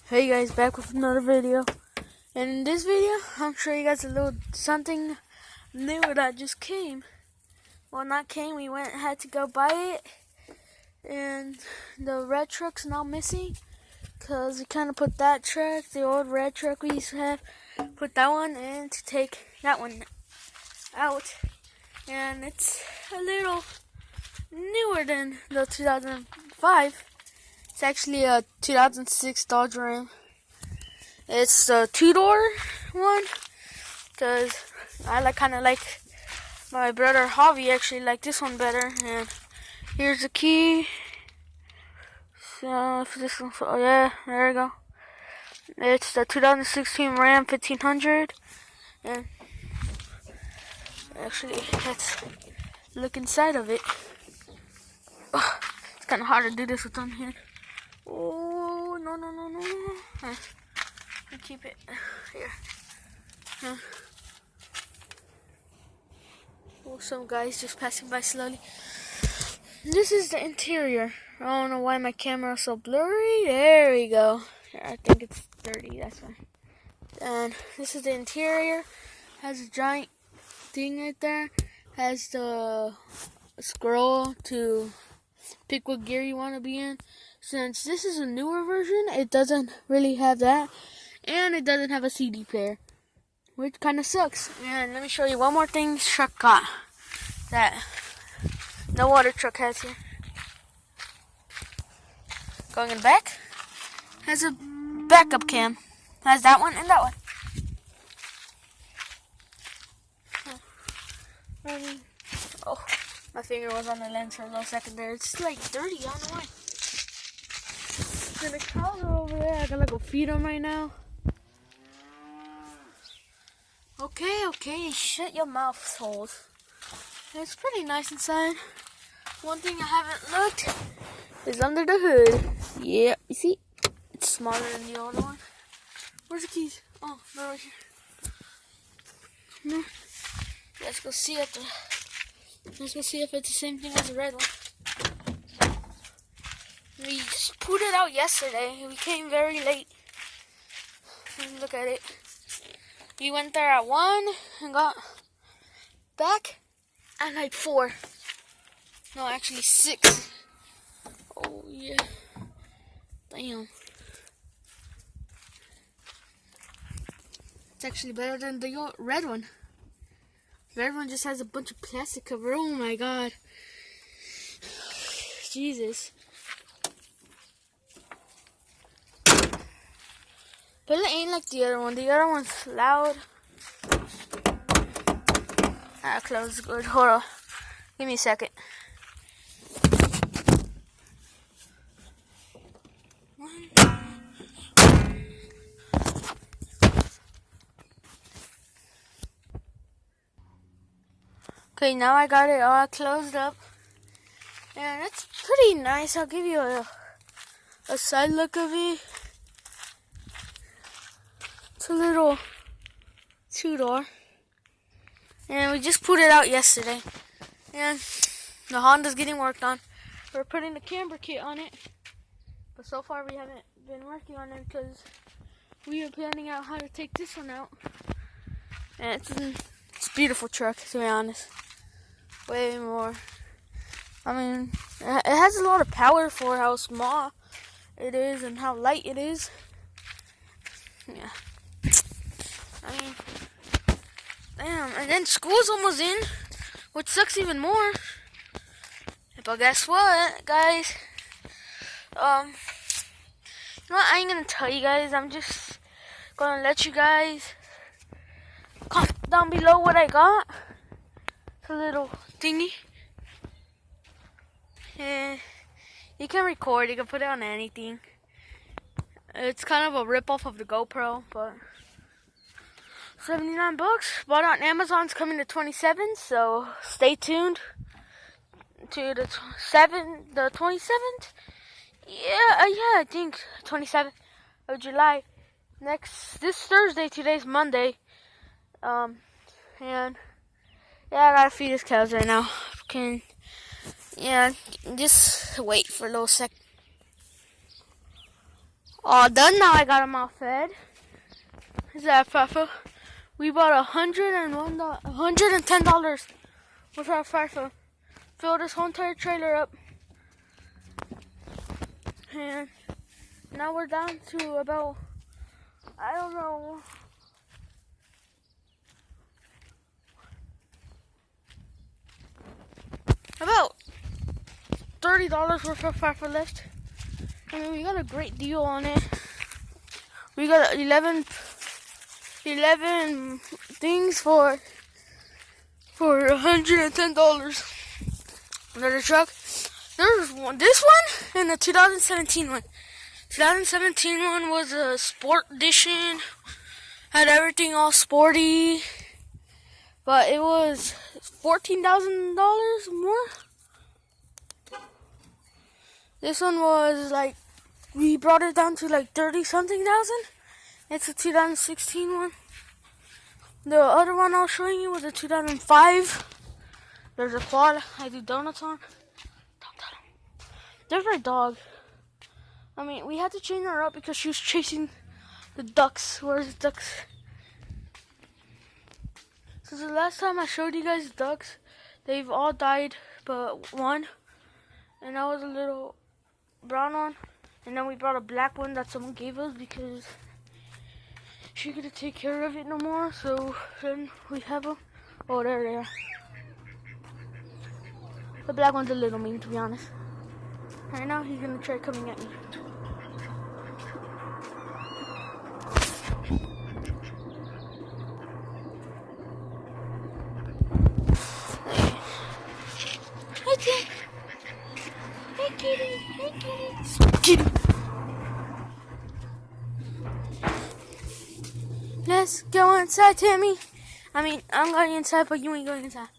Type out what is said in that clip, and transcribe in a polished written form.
Hey guys, back with another video. And in this video, I'm show you guys a little something new that just came. Well, not came, we had to go buy it. And the red truck's now missing. Because we kind of put that truck, the old red truck we used to have, put that one in to take that one out. And it's a little newer than the 2005. It's actually a 2006 Dodge Ram. It's the two-door one, because I kind of like my brother Javi actually liked this one better. And here's the key. So if this one, oh yeah, there we go. It's the 2016 Ram 1500, and actually let's look inside of it. Oh, it's kind of hard to do this with one hand. Oh, no. I'll keep it here. Oh, some guys just passing by slowly. This is the interior. I don't know why my camera is so blurry. There we go. I think it's dirty, that's why. And this is the interior. Has a giant thing right there. Has the scroll to pick what gear you want to be in. Since this is a newer version, it doesn't really have that, and it doesn't have a CD player, which kind of sucks. And let me show you one more thing this truck got that no other truck has here. Going in the back, has a backup cam. Has that one and that one. Oh, my finger was on the lens for a little second there. It's like dirty, I don't know why. The cows are over there. I gotta go feed them right now. Okay, shut your mouth holes. It's pretty nice inside. One thing I haven't looked is under the hood. Yeah, you see? It's smaller than the other one. Where's the keys? Oh, they're right here. Come here. Let's go see if it's the same thing as the red one. We just put it out yesterday. We came very late. Look at it. We went there at 1 and got back at like 4. No, actually 6. Oh yeah. Damn. It's actually better than the red one. The red one just has a bunch of plastic cover. Oh my god. Jesus. But it ain't like the other one. The other one's loud. That close good. Hold on. Give me a second. Okay, now I got it all closed up. And it's pretty nice. I'll give you a side look of it. It's a little two-door. And we just put it out yesterday. And the Honda's getting worked on. We're putting the camber kit on it. But so far we haven't been working on it because we are planning out how to take this one out. And it's a beautiful truck, to be honest. Way more. I mean, it has a lot of power for how small it is and how light it is. Yeah. I mean, damn, and then school's almost in, which sucks even more. But guess what, guys? You know what, I ain't gonna tell you guys, I'm just gonna let you guys comment down below what I got. It's a little thingy. And you can record, you can put it on anything. It's kind of a rip-off of the GoPro, but $79. Bought on Amazon's coming to 27, so stay tuned to the 27th. Yeah, I think 27th of July. This Thursday. Today's Monday. And yeah, I gotta feed his cows right now. Yeah, just wait for a little sec. All done now. I got them all fed. Is that Fafa? We bought $110 with our Fafa. Filled this whole entire trailer up. And now we're down to about, I don't know, about $30 worth of Fafa left. I mean, we got a great deal on it. We got 11 things for $110. Another truck. There's this one and the 2017 one. 2017 one was a sport edition. Had everything all sporty. But it was $14,000 more. This one was like, we brought it down to like 30-something thousand. It's a 2016 one. The other one I was showing you was a 2005. There's a quad I do donuts on. Don't tell them. There's my dog. I mean, we had to chain her up because she was chasing the ducks. Where's the ducks? Since the last time I showed you guys the ducks, they've all died but one. And that was a little brown one. And then we brought a black one that someone gave us because she couldn't take care of it no more. So then we have them. Oh, there they are. The black one's a little mean, to be honest. Right now he's gonna try coming at me. Hey, kitty. Hey, kitty. Hey, kitty. Kitty. Let's go inside, Tammy. I mean, I'm going inside, but you ain't going inside.